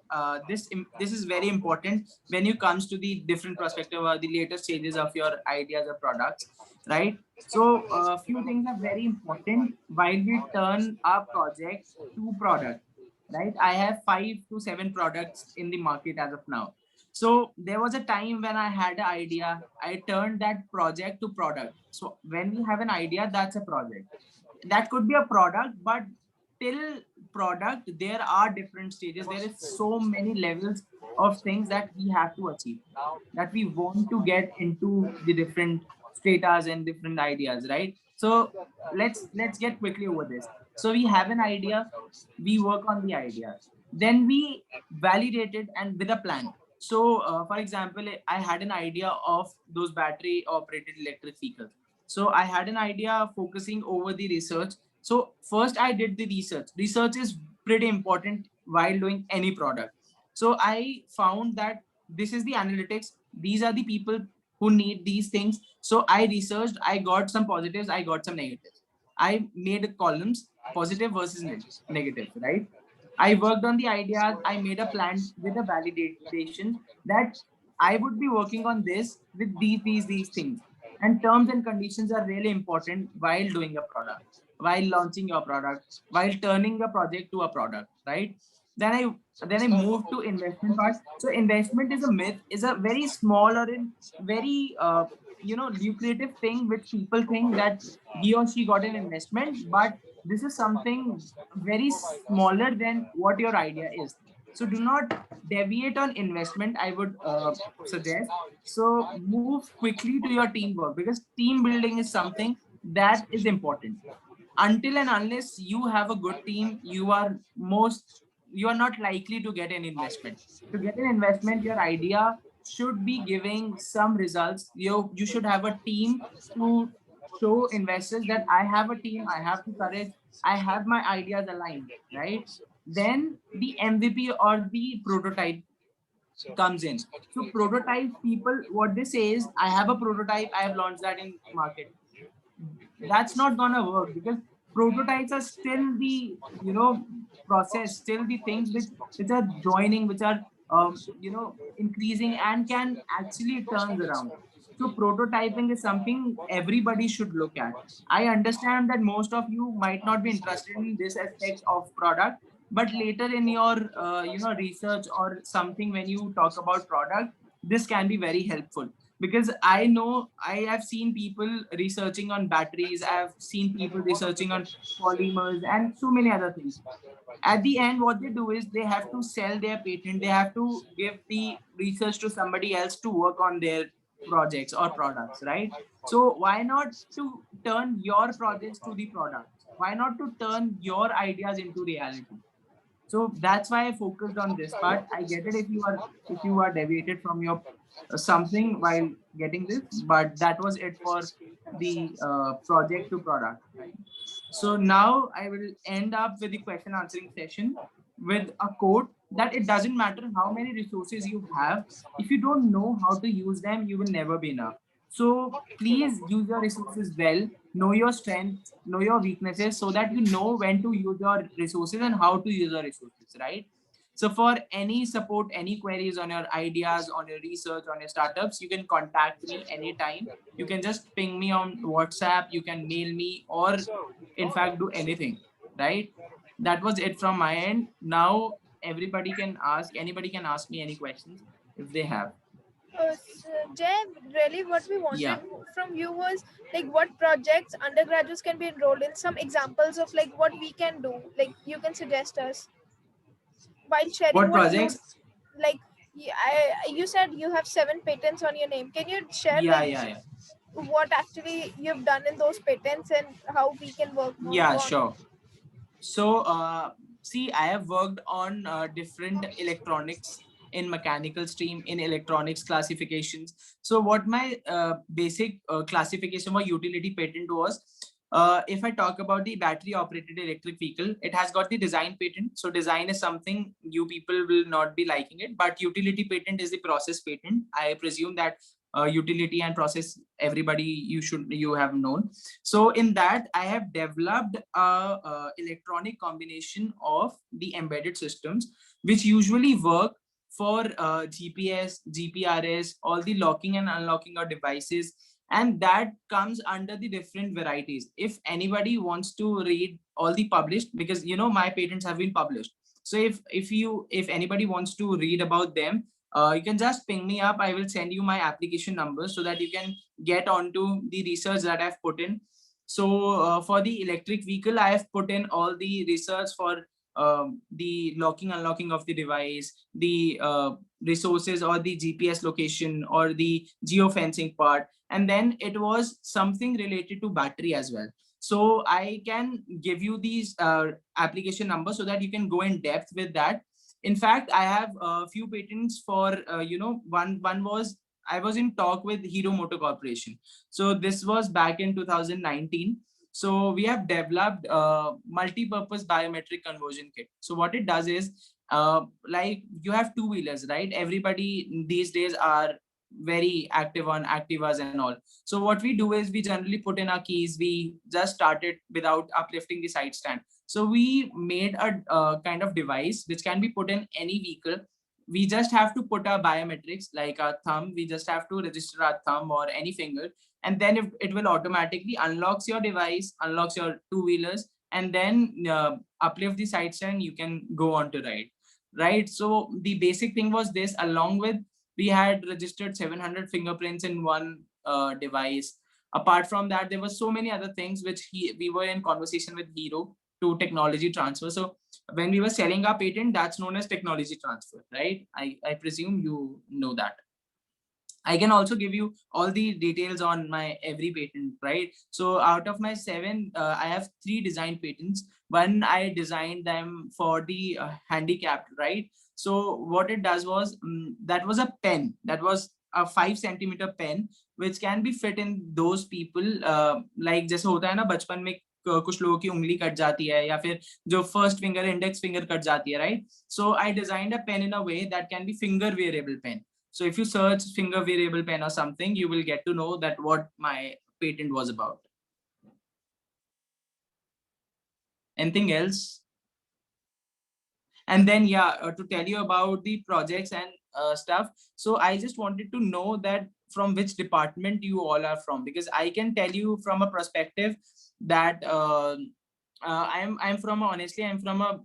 this is very important when you comes to the different perspective or the later stages of your ideas or products, right? So a few things are very important while we turn our project to product, right? I have 5 to 7 products in the market as of now. So there was a time when I had an idea, I turned that project to product. So when we have an idea, that's a project. that could be a product, but till product there are different stages. There is so many levels of things that we have to achieve, that we want to get into the different stratas and different ideas, right? So let's get quickly over this. So we have an idea, we work on the idea, then we validate it and with a plan. So for example, I had an idea of those battery operated electric vehicles. So I had an idea focusing over the research. So first I did the research. Research is pretty important while doing any product. So I found that this is the analytics. These are the people who need these things. So I researched, I got some positives, I got some negatives. I made columns, positive versus negative, right? I worked on the ideas. I made a plan with a validation that I would be working on this with these things. And terms and conditions are really important while doing a product, while launching your product, while turning a project to a product, right? Then I moved to investment part. So investment is a myth, is a very small or in very lucrative thing which people think that he or she got an investment, but this is something very smaller than what your idea is. So do not deviate on investment, I would suggest. So move quickly to your teamwork, because team building is something that is important. Until and unless you have a good team, you are not likely to get an investment. To get an investment, your idea should be giving some results. You should have a team to show investors that I have a team, I have the courage, I have my ideas aligned, right? Then the MVP or the prototype comes in. So prototype people, what they say is, I have a prototype, I have launched that in market. That's not gonna work, because prototypes are still the process, still the things which are joining, which are increasing and can actually turns around. So prototyping is something everybody should look at. I understand that most of you might not be interested in this aspect of product, but later in your research or something, when you talk about product, this can be very helpful. Because I know I have seen people researching on batteries, I have seen people researching on polymers and so many other things. At the end, what they do is they have to sell their patent, they have to give the research to somebody else to work on their projects or products, right? So why not to turn your projects to the products? Why not to turn your ideas into reality? So that's why I focused on this part. I get it if you are deviated from your something while getting this, but that was it for the project to product, right? So now I will end up with the question answering session with a quote that it doesn't matter how many resources you have, if you don't know how to use them, you will never be enough. So please use your resources well, know your strengths, know your weaknesses, so that you know when to use your resources and how to use your resources, right? So for any support, any queries on your ideas, on your research, on your startups, you can contact me anytime. You can just ping me on WhatsApp, you can mail me, or in fact do anything, right? That was it from my end. Now anybody can ask me any questions if they have. So, Jay, really what we Yeah. wanted from you was like what projects undergraduates can be enrolled in, some examples of like what we can do, like you can suggest us while sharing What what you projects? like. You said you have 7 patents on your name. Can you share Yeah, like yeah, yeah. what actually you've done in those patents and how we can work Yeah, on? sure. So, see, I have worked on different electronics in mechanical stream, in electronics classifications. So, what my basic classification or utility patent was, if I talk about the battery operated electric vehicle, it has got the design patent. So, design is something you people will not be liking it, but utility patent is the process patent. I presume that utility and process, everybody you have known. So in that, I have developed a electronic combination of the embedded systems, which usually work for GPS, GPRS, all the locking and unlocking of devices. And that comes under the different varieties. If anybody wants to read all the published, because my patents have been published. So if anybody wants to read about them, you can just ping me up. I will send you my application number so that you can get onto the research that I've put in. So for the electric vehicle, I have put in all the research for the locking, unlocking of the device, the resources or the GPS location or the geofencing part. And then it was something related to battery as well. So I can give you these application numbers so that you can go in depth with that. In fact, I have a few patents for, one was, I was in talk with Hero Motor Corporation. So this was back in 2019. So we have developed a multi-purpose biometric conversion kit. So what it does is, like you have two-wheelers, right? Everybody these days are very active on Activas and all. So what we do is we generally put in our keys. We just started without uplifting the side stand. So we made a kind of device which can be put in any vehicle. We just have to put our biometrics like our thumb. We just have to register our thumb or any finger, and then it will automatically unlocks your device, unlocks your two-wheelers, and then uplift the side stand. You can go on to ride, right? So the basic thing was this. Along with, we had registered 700 fingerprints in one device. Apart from that, there were so many other things which we were in conversation with Hero to technology transfer. So when we were selling our patent, that's known as technology transfer, right? I presume you know that. I can also give you all the details on my every patent, right? So out of my seven, I have three design patents. One, I designed them for the handicapped, right? So what it does was, that was a pen, that was a 5 centimeter pen, which can be fit in those people, like जैसे होता है ना बचपन में कुछ लोगों की उंगली कट जाती है या फिर जो first finger index finger cut जाती है, right? So I designed a pen in a way that can be finger wearable pen. So if you search finger wearable pen or something, you will get to know that what my patent was about. Anything else? And then, yeah, to tell you about the projects and stuff. So I just wanted to know that from which department you all are from, because I can tell you from a perspective that I'm from honestly, I'm from a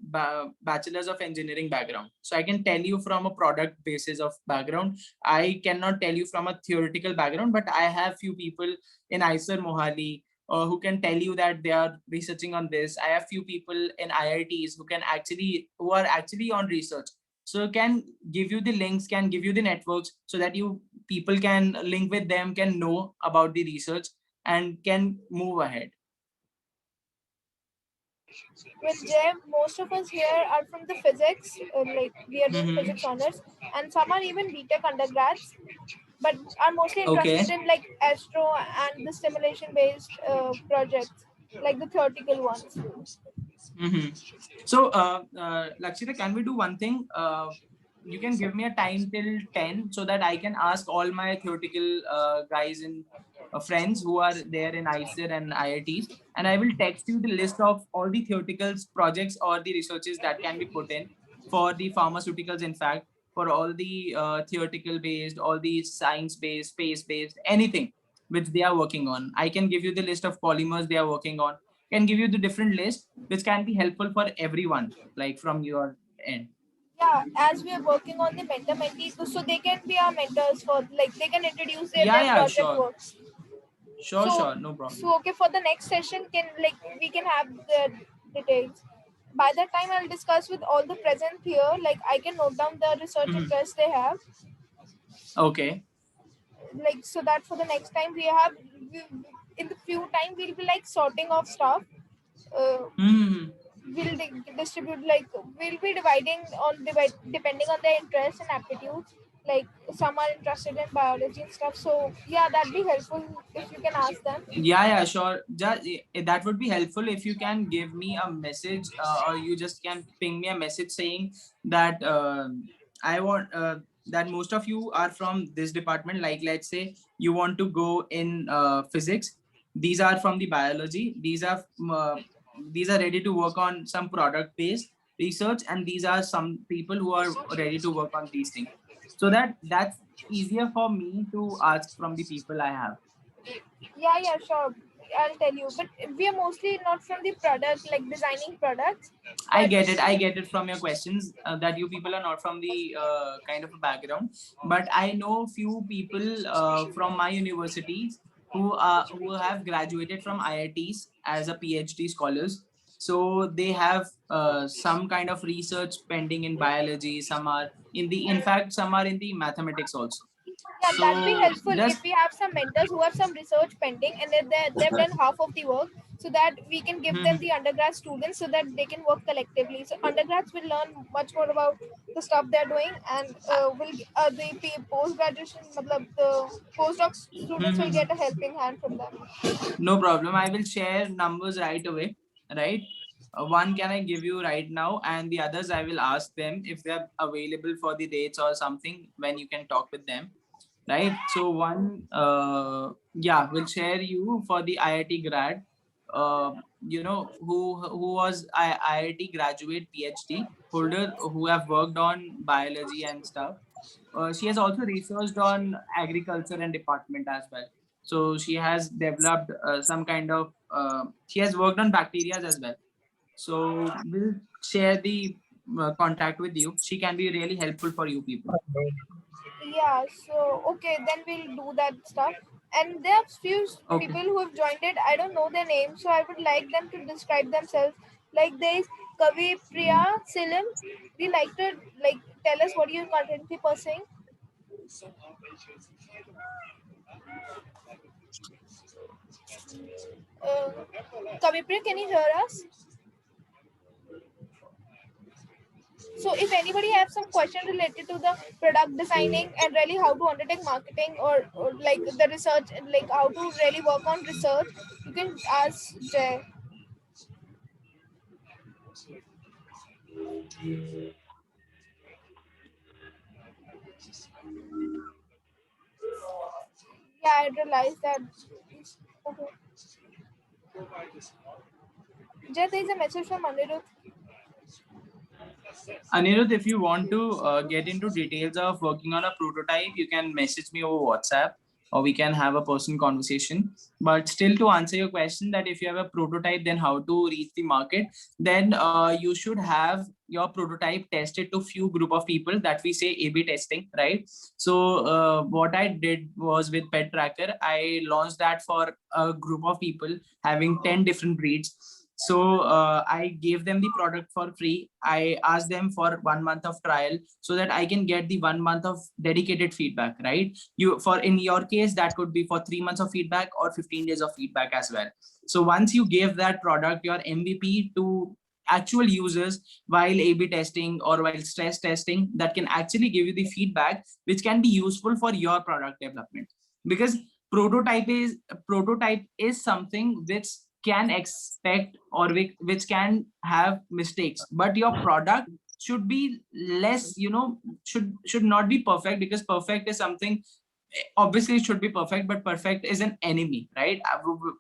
bachelor's of engineering background. So I can tell you from a product basis of background. I cannot tell you from a theoretical background, but I have few people in ISER Mohali who can tell you that they are researching on this. I have few people in IITs who are actually on research. So can give you the links, can give you the networks so that you people can link with them, can know about the research and can move ahead. Well, Jay, most of us here are from the physics, like we are doing physics honors, and some are even BTech undergrads, but are mostly interested in like astro and the simulation-based projects, like the theoretical ones. So, Lakshita, can we do one thing? You can give me a time till 10 so that I can ask all my theoretical guys and friends who are there in ICER and IITs, and I will text you the list of all the theoretical projects or the researches that can be put in for the pharmaceuticals, in fact, for all the theoretical based, all the science based, space based, anything which they are working on. I can give you the list of polymers they are working on, can give you the different list which can be helpful for everyone, like from your end. Yeah, as we are working on the mentor mentees, so they can be our mentors for like they can introduce Yeah, their yeah, project sure. works. Sure, So, sure, no problem. so okay, for the next session, can like we can have the details. By that time, I'll discuss with all the present here. Like I can note down the research interest they have. Okay. Like so that for the next time we, in the few time we'll be like sorting off stuff. Uh, we'll distribute like we'll be dividing on depending on their interests and aptitudes. Like some are interested in biology and stuff. So yeah, that'd be helpful if you can ask them. Yeah, yeah, sure. Just, that would be helpful if you can give me a message, or you just can ping me a message saying that I want that most of you are from this department. Like, let's say you want to go in physics. These are from the biology. These are ready to work on some product based research, and these are some people who are ready to work on these things. So that's easier for me to ask from the people I have. Yeah, sure. I'll tell you. But we are mostly not from the product, like designing products. I But get it. I get it from your questions that you people are not from the kind of a background. But I know few people from my universities who have graduated from IITs as a PhD scholars. So they have some kind of research pending in biology. Some are in fact, some are in the mathematics also. Yeah, that'd be So helpful this if we have some mentors who have some research pending and they've done half of the work, so that we can give them the undergrad students so that they can work collectively. So undergrads will learn much more about the stuff they're doing, and the post graduation, the postdoc students will get a helping hand from them. no problem. I will share numbers right away, right? One can I give you right now, and the others I will ask them if they're available for the dates or something when you can talk with them, right? So one, yeah, will share you for the IIT grad, who was IIT graduate PhD holder who have worked on biology and stuff. She has also researched on agriculture and department as well. So she has developed some kind of, she has worked on bacteria as well. So we'll share the contact with you. She can be really helpful for you people. Yeah, so okay, then we'll do that stuff. And there are few Okay. people who have joined it. I don't know their names, so I would like them to describe themselves. Like there is Kavi Priya Silim. Would you like to tell us what you're currently pursuing? Uh, Kavi Priya, can you hear us? So if anybody has some question related to the product designing and really how to undertake marketing, or like the research, like how to really work on research, you can ask Jay. Yeah, I realized that. Okay. Jay, there is a message from Anirudh. Anirudh, if you want to get into details of working on a prototype, you can message me over WhatsApp or we can have a personal conversation. But still, to answer your question, that if you have a prototype, then how to reach the market, then you should have your prototype tested to few group of people that we say A/B testing, right? So what I did was with Pet Tracker, I launched that for a group of people having 10 different breeds. So I gave them the product for free. I asked them for 1 month of trial so that I can get the 1 month of dedicated feedback, right? You, for in your case, that could be for 3 months of feedback or 15 days of feedback as well. So once you give that product, your MVP, to actual users while A/B testing or while stress testing, that can actually give you the feedback which can be useful for your product development. Because prototype is prototype is something which can expect or which can have mistakes, but your product should be less, should not be perfect, because perfect is something, obviously it should be perfect, but perfect is an enemy, right?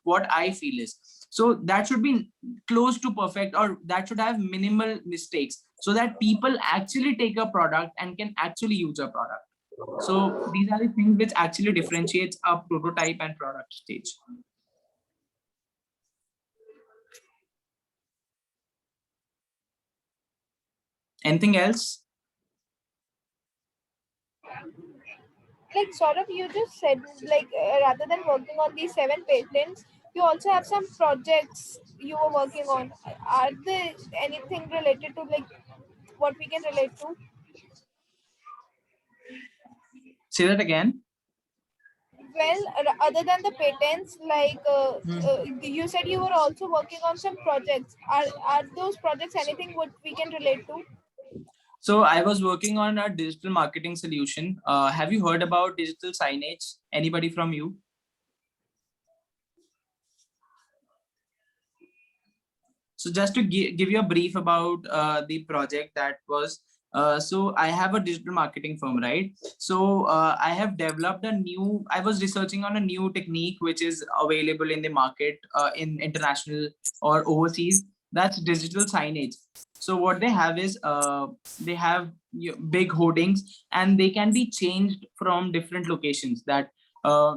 What I feel is, so that should be close to perfect, or that should have minimal mistakes so that people actually take a product and can actually use a product. So these are the things which actually differentiates a prototype and product stage. Anything else? Like sort of, you just said rather than working on these 7 patents, you also have some projects you were working on. Are there anything related to like what we can relate to? Say that again. Well, other than the patents, you said you were also working on some projects. Are those projects anything what we can relate to? So I was working on a digital marketing solution. Have you heard about digital signage? Anybody from you? So just to give you a brief about the project that was, so I have a digital marketing firm, right? So I have developed I was researching on a new technique which is available in the market, in international or overseas. That's digital signage. So what they have is, they have big hoardings and they can be changed from different locations. That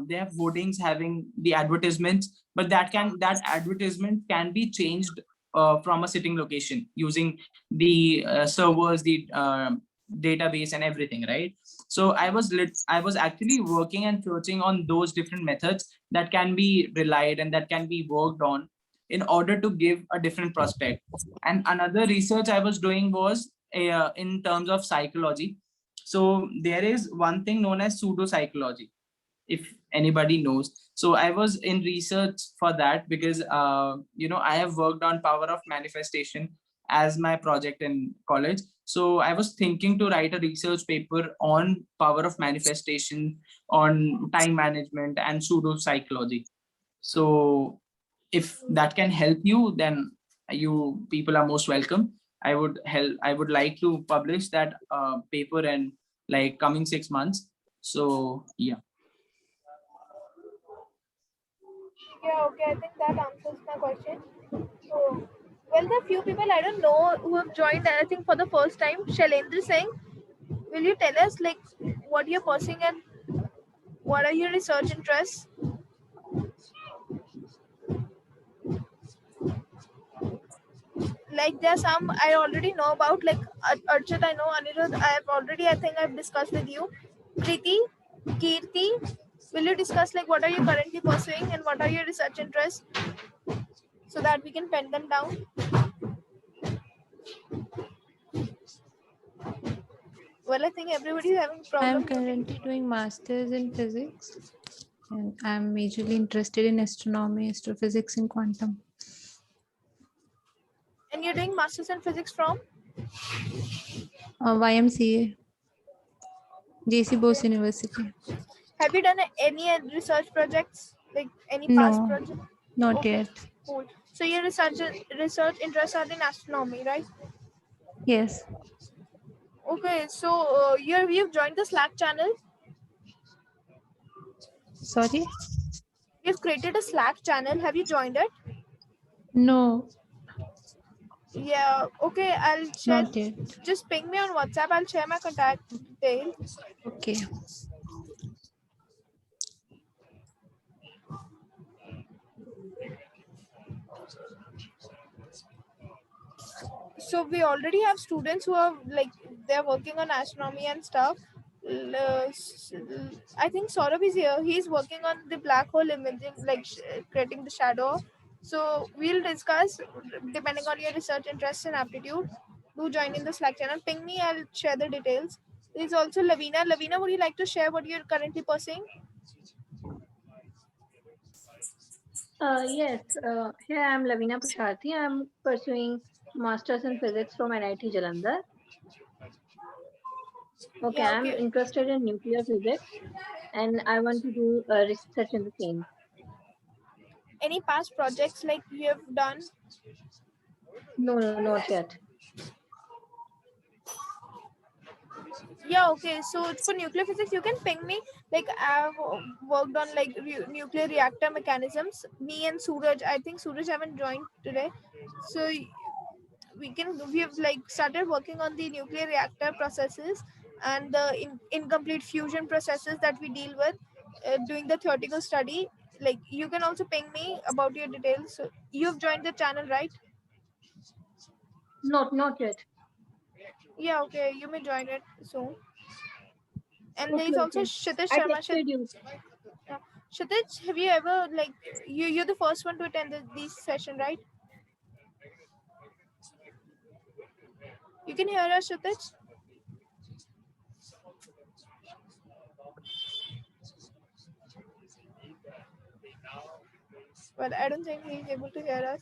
they have hoardings having the advertisements, but that advertisement can be changed from a sitting location using the servers, the database and everything, right? So I was actually working and searching on those different methods that can be relied and that can be worked on in order to give a different prospect. And another research I was doing was in terms of psychology. So there is one thing known as pseudo psychology, if anybody knows. So I was in research for that because I have worked on power of manifestation as my project in college. So I was thinking to write a research paper on power of manifestation, on time management and pseudo psychology. So if that can help you, then you people are most welcome. I would like to publish that paper in like coming 6 months. So yeah. Yeah, okay, I think that answers my question. So, well, there are few people I don't know who have joined, I think, for the first time. Shailendra Singh, will you tell us like what you're pursuing and what are your research interests? Like there's some I already know about, like Archit I know, Anirudh I think I've discussed with you. Preeti, Kirti, will you discuss like what are you currently pursuing and what are your research interests so that we can pen them down? Well, I think everybody is having I'm problem. currently doing masters in physics, and I'm majorly interested in astronomy, astrophysics, and quantum. And you're doing masters in physics from? YMCA, JC Bose University. Have you done any research projects, like any past No, project? not Okay, yet. cool. So your research interests are in astronomy, right? Yes. Okay, so you've joined the Slack channel. Sorry? You've created a Slack channel. Have you joined it? No, Yeah. Okay, I'll share. not yet. Just ping me on WhatsApp. I'll share my contact details. Okay. So we already have students who are like they're working on astronomy and stuff. I think Saurabh is here. He's working on the black hole imaging, like creating the shadow. So we'll discuss depending on your research interests and aptitude. Do join in the Slack channel. Ping me. I'll share the details. There's also Lavina. Lavina, would you like to share what you're currently pursuing? Yes, here I am Lavina Pusharthi. I am pursuing Masters in Physics from NIT Jalandhar. Okay, Yeah. I am Okay. interested in nuclear physics and I want to do research in the same. Any past projects like you have done? No, not yet. Yeah, okay. So for nuclear physics, you can ping me. Like I've worked on like nuclear reactor mechanisms. Me and Suraj, I think Suraj haven't joined today. So we've like started working on the nuclear reactor processes and the incomplete fusion processes that we deal with, doing the theoretical study. Like you can also ping me about your details. So you've joined the channel, right? Not yet. Yeah, okay. You may join it soon. And there Okay, is also okay. Kshitij I Sharma. texted you. Yeah. Kshitij, have you ever like you're the first one to attend this session, right? You can hear us, Kshitij? Well, I don't think he's able to hear us.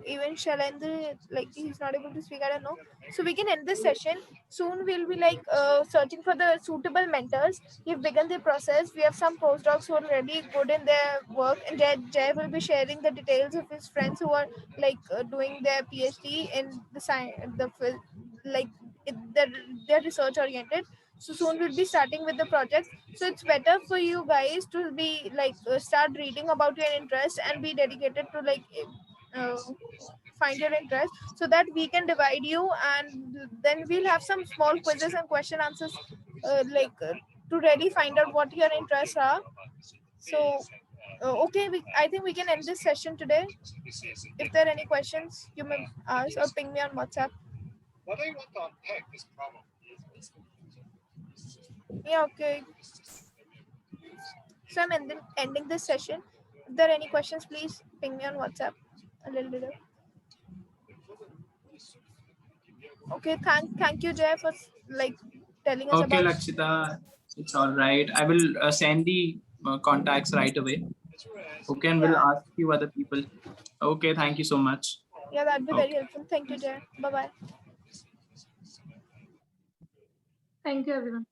Even Shailendra, like he's not able to speak. I don't know. So we can end this session. Soon we'll be like searching for the suitable mentors. We've begun the process. We have some postdocs who are really good in their work, and Jay will be sharing the details of his friends who are like doing their PhD in the science, like they're research oriented. So soon we'll be starting with the project. So it's better for you guys to be like start reading about your interest and be dedicated to like uh, find your interest so that we can divide you, and then we'll have some small quizzes and question answers to really find out what your interests are. So okay, I think we can end this session today. If there are any questions, you may ask or ping me on WhatsApp. Yeah, okay. So I'm ending this session. If there are any questions, please ping me on WhatsApp a little bit. Okay, thank you, Jay, for like telling us Okay, about. Lakshita, it's all right. I will send the contacts right away. Okay, and we'll Yeah, ask few other people. Okay, thank you so much. yeah, that'd be Okay. very helpful. Thank you, Jay. Bye bye. Thank you, everyone.